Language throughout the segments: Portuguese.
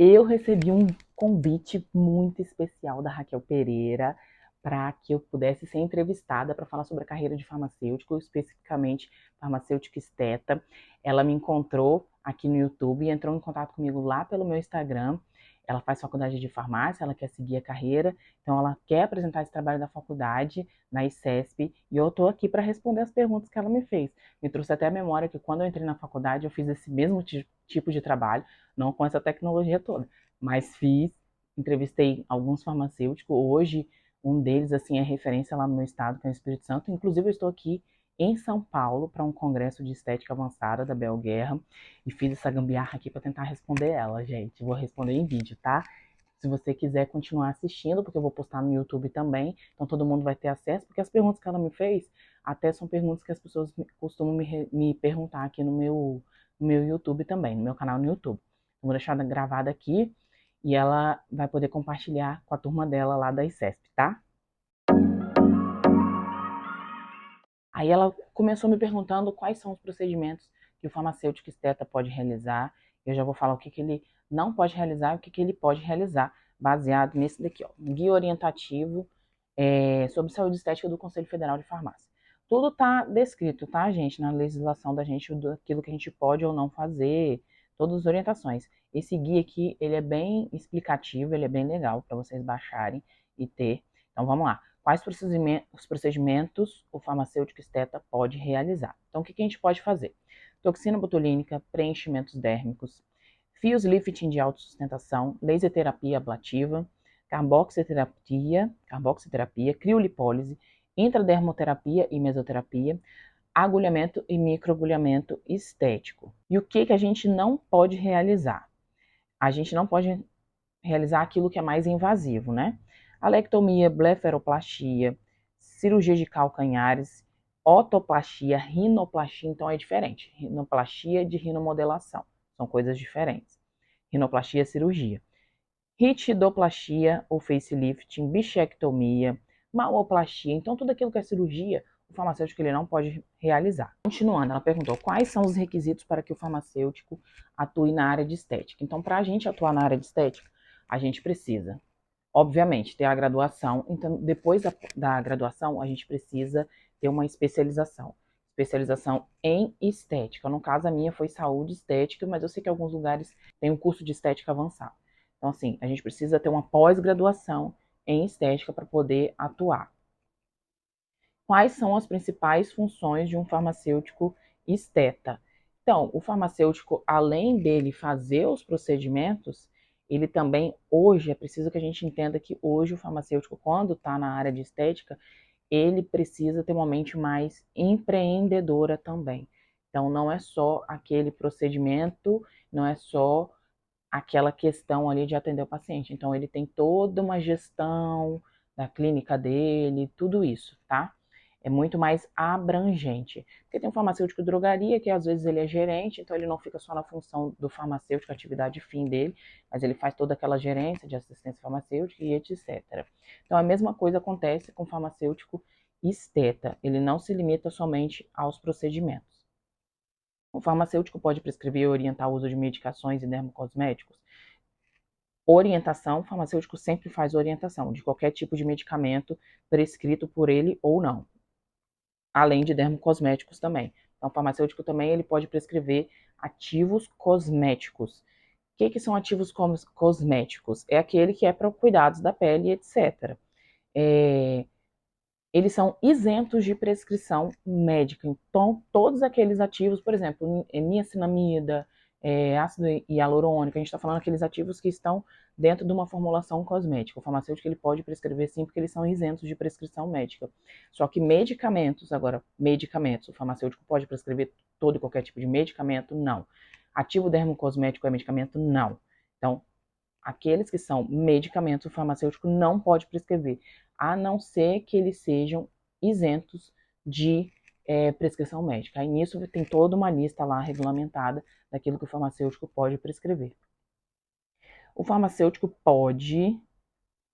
Eu recebi um convite muito especial da Raquel Pereira para que eu pudesse ser entrevistada para falar sobre a carreira de farmacêutico, especificamente farmacêutico esteta. Ela me encontrou aqui no YouTube e entrou em contato comigo lá pelo meu Instagram. Ela faz faculdade de farmácia, ela quer seguir a carreira, então ela quer apresentar esse trabalho da faculdade na ICESP e eu estou aqui para responder as perguntas que ela me fez. Me trouxe até a memória que quando eu entrei na faculdade eu fiz esse mesmo tipo de trabalho, não com essa tecnologia toda, mas fiz, entrevistei alguns farmacêuticos. Hoje, um deles assim é referência lá no meu estado, que é o Espírito Santo. Inclusive, eu estou aqui em São Paulo para um congresso de estética avançada da Bel Guerra e fiz essa gambiarra aqui para tentar responder ela, gente. Vou responder em vídeo, tá? Se você quiser continuar assistindo, porque eu vou postar no YouTube também, então todo mundo vai ter acesso, porque as perguntas que ela me fez até são perguntas que as pessoas costumam me perguntar aqui no meu YouTube também, no meu canal no YouTube. Vou deixar gravada aqui e ela vai poder compartilhar com a turma dela lá da ICESP, tá? Aí ela começou me perguntando quais são os procedimentos que o farmacêutico esteta pode realizar. Eu já vou falar o que ele não pode realizar e o que ele pode realizar, baseado nesse daqui, ó, um guia orientativo sobre saúde estética do Conselho Federal de Farmácia. Tudo está descrito, tá, gente, na legislação da gente, daquilo que a gente pode ou não fazer, todas as orientações. Esse guia aqui, ele é bem explicativo, ele é bem legal para vocês baixarem e ter. Então, vamos lá. Quais procedimentos o farmacêutico esteta pode realizar? Então, o que a gente pode fazer? Toxina botulínica, preenchimentos dérmicos, fios lifting de autossustentação, laser terapia ablativa, carboxiterapia, criolipólise, intradermoterapia e mesoterapia, agulhamento e microagulhamento estético. E o que a gente não pode realizar? A gente não pode realizar aquilo que é mais invasivo, né? Alectomia, blefaroplastia, cirurgia de calcanhares, otoplastia, rinoplastia, então é diferente. Rinoplastia de rinomodelação, são coisas diferentes. Rinoplastia é cirurgia. Ritidoplastia ou facelifting, bichectomia, maloplastia, então tudo aquilo que é cirurgia, o farmacêutico ele não pode realizar. Continuando, ela perguntou quais são os requisitos para que o farmacêutico atue na área de estética. Então, para a gente atuar na área de estética, a gente precisa, obviamente, ter a graduação. Então, depois da graduação, a gente precisa ter uma especialização. Especialização em estética. No caso, a minha foi saúde estética, mas eu sei que alguns lugares têm um curso de estética avançado. Então, assim, a gente precisa ter uma pós-graduação em estética para poder atuar. Quais são as principais funções de um farmacêutico esteta? Então, o farmacêutico, além dele fazer os procedimentos, ele também, hoje, é preciso que a gente entenda que hoje o farmacêutico, quando está na área de estética, ele precisa ter uma mente mais empreendedora também. Então, não é só aquele procedimento, não é só aquela questão ali de atender o paciente. Então, ele tem toda uma gestão da clínica dele, tudo isso, tá? É muito mais abrangente. Porque tem um farmacêutico de drogaria que às vezes ele é gerente, então ele não fica só na função do farmacêutico, atividade fim dele, mas ele faz toda aquela gerência de assistência farmacêutica e etc. Então a mesma coisa acontece com o farmacêutico esteta. Ele não se limita somente aos procedimentos. O farmacêutico pode prescrever e orientar o uso de medicações e dermocosméticos. Orientação, o farmacêutico sempre faz orientação de qualquer tipo de medicamento prescrito por ele ou não, além de dermocosméticos também. Então, o farmacêutico também ele pode prescrever ativos cosméticos. O que são ativos cosméticos? É aquele que é para cuidados da pele, etc. Eles são isentos de prescrição médica. Então, todos aqueles ativos, por exemplo, niacinamida, ácido hialurônico, a gente está falando aqueles ativos que estão dentro de uma formulação cosmética. O farmacêutico ele pode prescrever sim, porque eles são isentos de prescrição médica. Só que medicamentos, o farmacêutico pode prescrever todo e qualquer tipo de medicamento? Não. Ativo dermocosmético é medicamento? Não. Então, aqueles que são medicamentos, o farmacêutico não pode prescrever, a não ser que eles sejam isentos de prescrição médica. Aí nisso tem toda uma lista lá regulamentada daquilo que o farmacêutico pode prescrever. O farmacêutico pode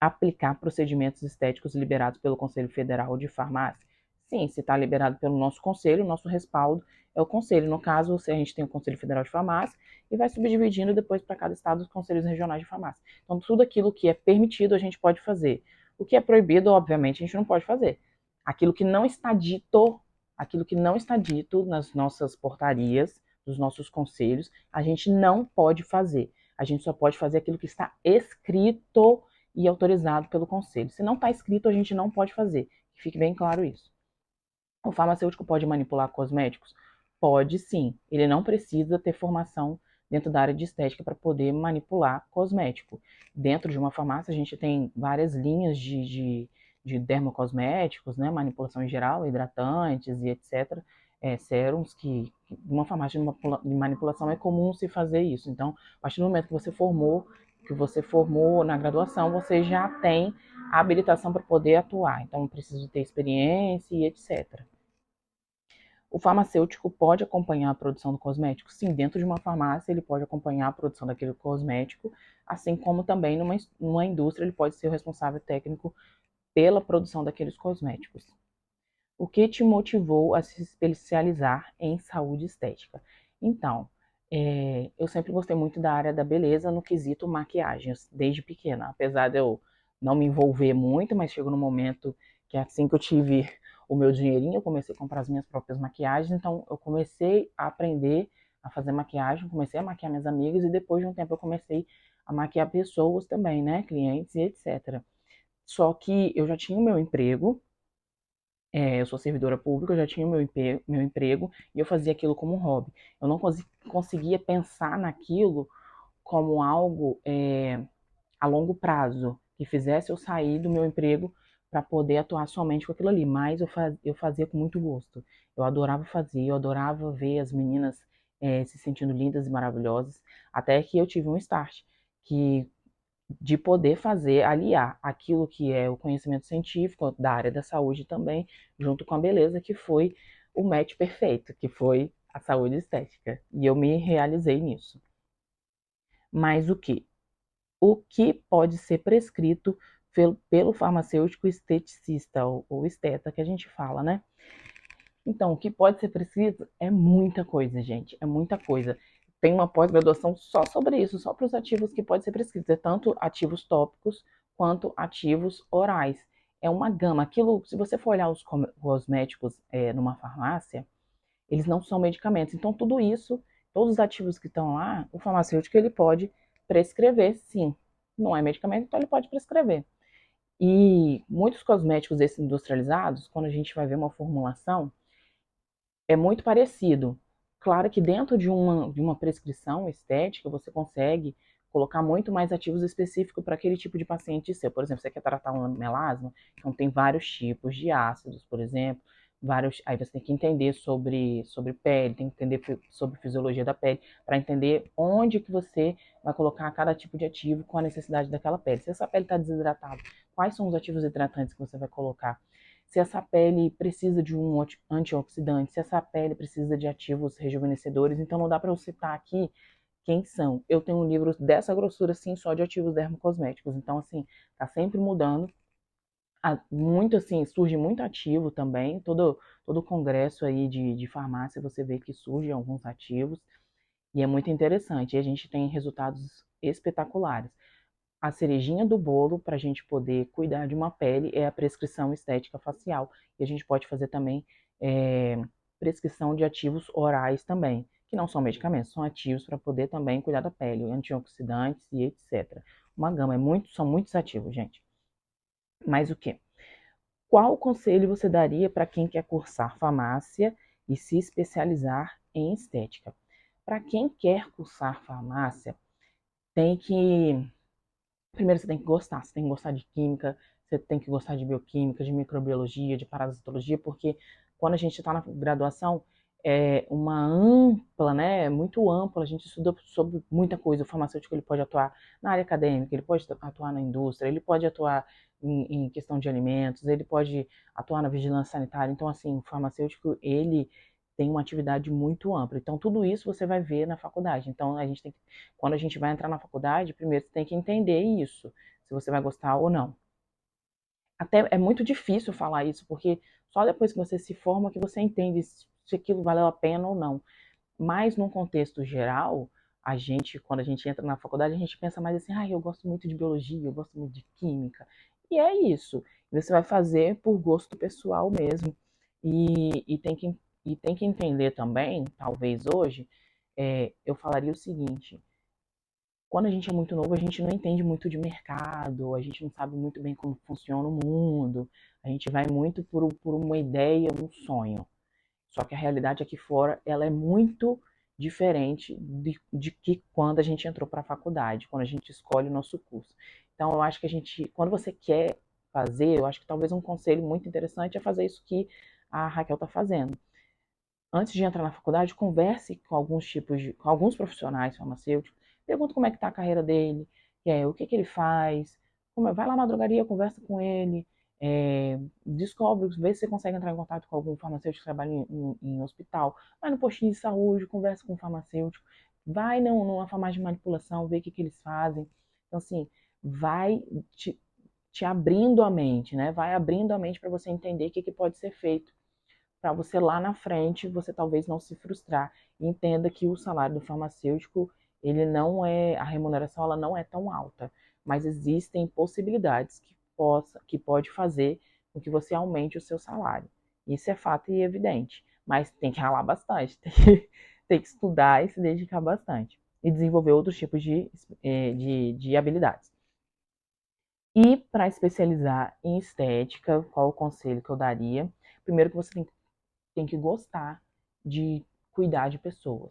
aplicar procedimentos estéticos liberados pelo Conselho Federal de Farmácia? Sim, se está liberado pelo nosso conselho, o nosso respaldo é o conselho. No caso, se a gente tem o Conselho Federal de Farmácia e vai subdividindo depois para cada estado os conselhos regionais de farmácia. Então, tudo aquilo que é permitido a gente pode fazer. O que é proibido, obviamente, a gente não pode fazer. Aquilo que não está dito, aquilo que não está dito nas nossas portarias, dos nossos conselhos, a gente não pode fazer. A gente só pode fazer aquilo que está escrito e autorizado pelo conselho. Se não está escrito, a gente não pode fazer. Fique bem claro isso. O farmacêutico pode manipular cosméticos? Pode sim. Ele não precisa ter formação dentro da área de estética para poder manipular cosmético. Dentro de uma farmácia, a gente tem várias linhas de dermocosméticos, né? Manipulação em geral, hidratantes e etc. Sérums que, numa farmácia de manipulação é comum se fazer isso. Então, a partir do momento que você formou na graduação, você já tem a habilitação para poder atuar. Então, preciso ter experiência e etc. O farmacêutico pode acompanhar a produção do cosmético? Sim, dentro de uma farmácia ele pode acompanhar a produção daquele cosmético, assim como também numa indústria ele pode ser o responsável técnico pela produção daqueles cosméticos. O que te motivou a se especializar em saúde estética? Então, eu sempre gostei muito da área da beleza no quesito maquiagens, desde pequena. Apesar de eu não me envolver muito, mas chegou no momento que assim que eu tive o meu dinheirinho, eu comecei a comprar as minhas próprias maquiagens, então eu comecei a aprender a fazer maquiagem, comecei a maquiar minhas amigas e depois de um tempo eu comecei a maquiar pessoas também, né, clientes e etc. Só que eu já tinha o meu emprego, eu sou servidora pública, eu já tinha o meu emprego e eu fazia aquilo como um hobby. Eu não conseguia pensar naquilo como algo a longo prazo, que fizesse eu sair do meu emprego para poder atuar somente com aquilo ali, mas eu fazia com muito gosto. Eu adorava fazer, eu adorava ver as meninas se sentindo lindas e maravilhosas, até que eu tive um start, que de poder fazer, aliar aquilo que é o conhecimento científico da área da saúde também, junto com a beleza, que foi o match perfeito, que foi a saúde estética. E eu me realizei nisso. Mas o que? O que pode ser prescrito pelo farmacêutico esteticista, ou esteta, que a gente fala, né? Então, o que pode ser prescrito é muita coisa, gente, é muita coisa. Tem uma pós-graduação só sobre isso, só para os ativos que pode ser prescrito. É tanto ativos tópicos quanto ativos orais. É uma gama. Aquilo, se você for olhar os cosméticos numa farmácia, eles não são medicamentos. Então, tudo isso, todos os ativos que estão lá, o farmacêutico ele pode prescrever, sim. Não é medicamento, então ele pode prescrever. E muitos cosméticos esses industrializados, quando a gente vai ver uma formulação, é muito parecido. Claro que dentro de uma prescrição estética, você consegue colocar muito mais ativos específicos para aquele tipo de paciente seu. Por exemplo, você quer tratar um melasma, então tem vários tipos de ácidos, por exemplo, vários. Aí você tem que entender sobre pele, tem que entender sobre fisiologia da pele, para entender onde que você vai colocar cada tipo de ativo com a necessidade daquela pele. Se essa pele está desidratada, quais são os ativos hidratantes que você vai colocar? Se essa pele precisa de um antioxidante, se essa pele precisa de ativos rejuvenescedores, então não dá para eu citar aqui quem são. Eu tenho um livro dessa grossura, assim, só de ativos dermocosméticos, então, assim, tá sempre mudando. Muito, assim, surge muito ativo também, todo congresso aí de farmácia você vê que surgem alguns ativos, e é muito interessante, e a gente tem resultados espetaculares. A cerejinha do bolo para a gente poder cuidar de uma pele é a prescrição estética facial. E a gente pode fazer também prescrição de ativos orais também, que não são medicamentos, são ativos para poder também cuidar da pele, antioxidantes e etc. Uma gama, são muitos ativos, gente. Mas o que? Qual conselho você daria para quem quer cursar farmácia e se especializar em estética? Para quem quer cursar farmácia, tem que primeiro você tem que gostar, você tem que gostar de química, você tem que gostar de bioquímica, de microbiologia, de parasitologia, porque quando a gente está na graduação, é uma ampla, né, muito ampla, a gente estuda sobre muita coisa. O farmacêutico ele pode atuar na área acadêmica, ele pode atuar na indústria, ele pode atuar em questão de alimentos, ele pode atuar na vigilância sanitária. Então, assim, o farmacêutico, ele tem uma atividade muito ampla. Então, tudo isso você vai ver na faculdade. Então, quando a gente vai entrar na faculdade, primeiro você tem que entender isso, se você vai gostar ou não. Até é muito difícil falar isso, porque só depois que você se forma que você entende se aquilo valeu a pena ou não. Mas num contexto geral, quando a gente entra na faculdade, a gente pensa mais assim, eu gosto muito de biologia, eu gosto muito de química. E é isso. Você vai fazer por gosto pessoal mesmo. E tem que entender também, talvez hoje, eu falaria o seguinte: quando a gente é muito novo, a gente não entende muito de mercado, a gente não sabe muito bem como funciona o mundo, a gente vai muito por uma ideia, um sonho. Só que a realidade aqui fora, ela é muito diferente de que quando a gente entrou para a faculdade, quando a gente escolhe o nosso curso. Então, eu acho que quando você quer fazer, eu acho que talvez um conselho muito interessante é fazer isso que a Raquel está fazendo. Antes de entrar na faculdade, converse com com alguns profissionais farmacêuticos, pergunta como é que está a carreira dele, o que que ele faz, vai lá na drogaria, conversa com ele, descobre, vê se você consegue entrar em contato com algum farmacêutico que trabalha em hospital, vai no postinho de saúde, conversa com um farmacêutico, vai numa farmácia de manipulação, vê o que que eles fazem. Então, assim, vai te abrindo a mente, né? Vai abrindo a mente para você entender o que que pode ser feito para você lá na frente, você talvez não se frustrar. E entenda que o salário do farmacêutico, a remuneração ela não é tão alta, mas existem possibilidades que pode fazer com que você aumente o seu salário. Isso é fato e evidente, mas tem que ralar bastante, tem que estudar e se dedicar bastante. E desenvolver outros tipos de habilidades. E para especializar em estética, qual o conselho que eu daria? Primeiro que você tem que gostar de cuidar de pessoas,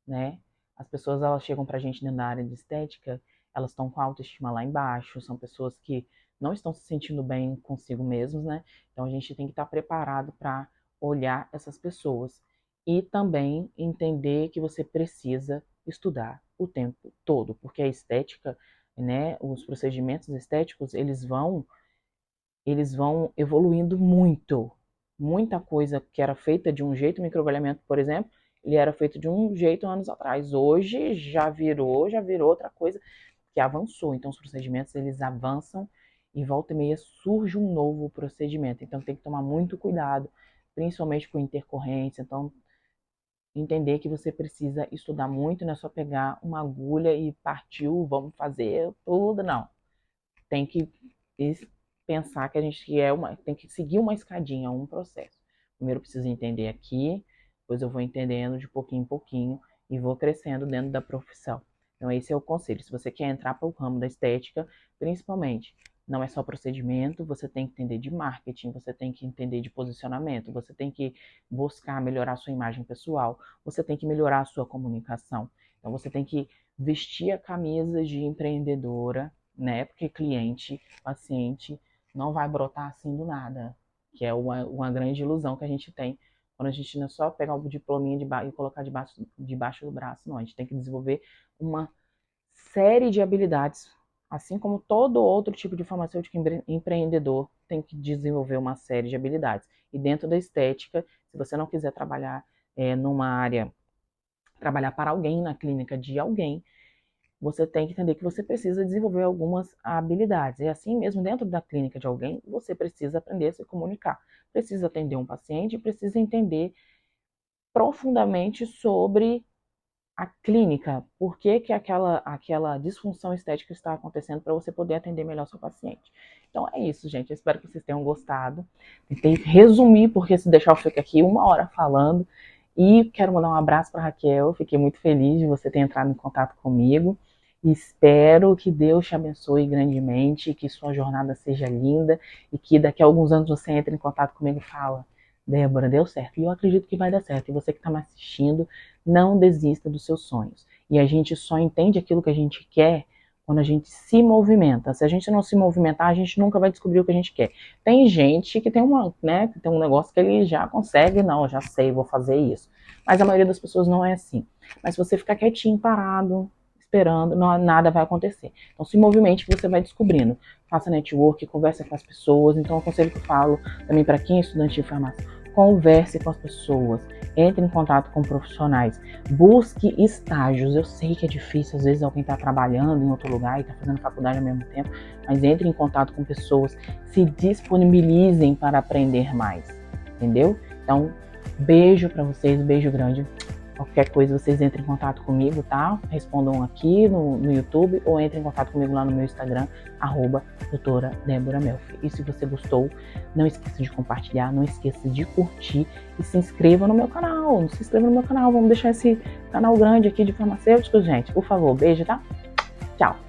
né? As pessoas, elas chegam pra gente na área de estética, elas estão com a autoestima lá embaixo, são pessoas que não estão se sentindo bem consigo mesmos, né? Então a gente tem que estar preparado para olhar essas pessoas e também entender que você precisa estudar o tempo todo, porque a estética, né, os procedimentos estéticos, eles vão evoluindo muito. Muita coisa que era feita de um jeito, microagulhamento, por exemplo, ele era feito de um jeito anos atrás. Hoje já virou outra coisa que avançou. Então os procedimentos eles avançam e volta e meia surge um novo procedimento. Então tem que tomar muito cuidado, principalmente com intercorrência. Então entender que você precisa estudar muito, não é só pegar uma agulha e partiu, vamos fazer tudo, não. Tem que pensar que a gente tem que seguir uma escadinha, um processo. Primeiro eu preciso entender aqui, depois eu vou entendendo de pouquinho em pouquinho e vou crescendo dentro da profissão. Então esse é o conselho. Se você quer entrar para o ramo da estética, principalmente, não é só procedimento, você tem que entender de marketing, você tem que entender de posicionamento, você tem que buscar melhorar a sua imagem pessoal, você tem que melhorar a sua comunicação. Então você tem que vestir a camisa de empreendedora, né? Porque cliente, paciente, não vai brotar assim do nada, que é uma grande ilusão que a gente tem quando a gente não é só pegar o diplominha e colocar debaixo do braço, não. A gente tem que desenvolver uma série de habilidades, assim como todo outro tipo de farmacêutico empreendedor tem que desenvolver uma série de habilidades. E dentro da estética, se você não quiser trabalhar numa área, trabalhar para alguém, na clínica de alguém, você tem que entender que você precisa desenvolver algumas habilidades. E assim mesmo, dentro da clínica de alguém, você precisa aprender a se comunicar. Precisa atender um paciente, precisa entender profundamente sobre a clínica, por que que aquela disfunção estética está acontecendo para você poder atender melhor seu paciente. Então é isso, gente. Eu espero que vocês tenham gostado. Tentei resumir, porque se deixar eu fico aqui 1 hora falando. E quero mandar um abraço para Raquel. Fiquei muito feliz de você ter entrado em contato comigo. Espero que Deus te abençoe grandemente, que sua jornada seja linda e que daqui a alguns anos você entre em contato comigo e fala: Débora, deu certo. E eu acredito que vai dar certo. E você que está me assistindo, não desista dos seus sonhos. E a gente só entende aquilo que a gente quer quando a gente se movimenta. Se a gente não se movimentar, a gente nunca vai descobrir o que a gente quer. Tem gente que tem que tem um negócio que ele já consegue, não, já sei, vou fazer isso. Mas a maioria das pessoas não é assim. Mas se você ficar quietinho, parado, esperando, nada vai acontecer. Então se movimente que você vai descobrindo. Faça network, converse com as pessoas. Então o conselho que eu falo também para quem é estudante de farmácia: converse com as pessoas, entre em contato com profissionais, busque estágios. Eu sei que é difícil, às vezes alguém está trabalhando em outro lugar e está fazendo faculdade ao mesmo tempo, mas entre em contato com pessoas, se disponibilizem para aprender mais, entendeu? Então, beijo para vocês, beijo grande. Qualquer coisa, vocês entrem em contato comigo, tá? Respondam aqui no YouTube ou entrem em contato comigo lá no meu Instagram, @doutora Débora Melfi. E se você gostou, não esqueça de compartilhar, não esqueça de curtir e se inscreva no meu canal. Se inscreva no meu canal, vamos deixar esse canal grande aqui de farmacêuticos, gente. Por favor, beijo, tá? Tchau!